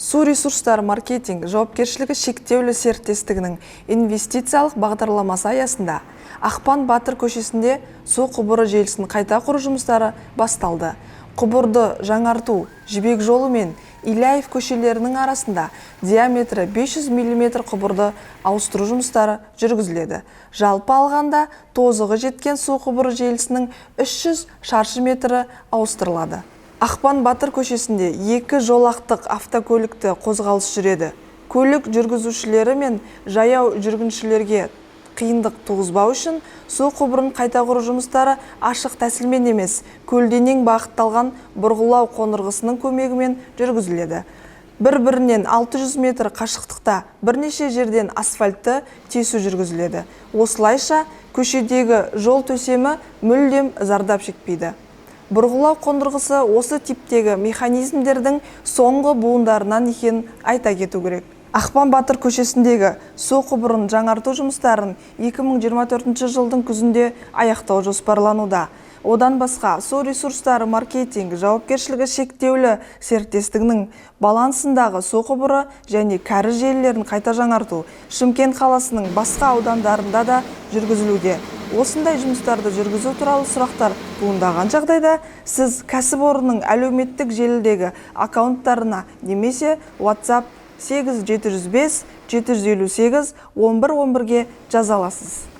Су ресурстары маркетинг жауапкершілігі шектеулі серіктестігінің инвестициялық бағдарламасы аясында Ақпан Батыр көшесінде су құбыры желісін қайта құру жұмыстары басталды. Құбырды жаңарту Жібек жолы мен Иляев көшелерінің арасында диаметрі 500 мм құбырды ауыстыру жұмыстары жүргізіледі. Жалпы алғанда тозығы жеткен су құбыры желісінің 300 шаршы метрі ауыстырылады. Ақпан Батыр көшесінде 2 жолақтық автокөлікті қозғалыс жүреді. Көлік жүргізушілері мен жаяу жүргіншілерге қиындық туғызбау үшін су құбырын қайта құру жұмыстары ашық тәсілмен емес, көлденең бағытталған бұрғылау қондырғысының көмегімен жүргізіледі. Бір-бірінен 600 метр қашықтықта бірнеше жерден асфальтты тесу жүргізіледі. Осылайша көшедегі жол төсемі мүлдем зардап шекпейді. Бұрғылау қондырғысы осы типтегі механизмдердің соңғы буындарынан екенін айта кету керек. Ақпан Батыр көшесіндегі су құбырын жаңарту жұмыстарын 2024 жылдың күзінде аяқтау жоспарлануда. Одан басқа су ресурстары маркетинг жауапкершілігі шектеулі серіктестігінің балансындағы су құбыры және кәріз желілерін қайта жаңарту Шымкент қаласының басқа аудандарында да жүргізілуде. Осындай жұмыстарды жүргізу туралы сұрақтар туындаған жағдайда сіз кәсіпорынның әлеуметтік желідегі аккаунттарына немесе WhatsApp 8705 758 1111-ге жаза аласыз.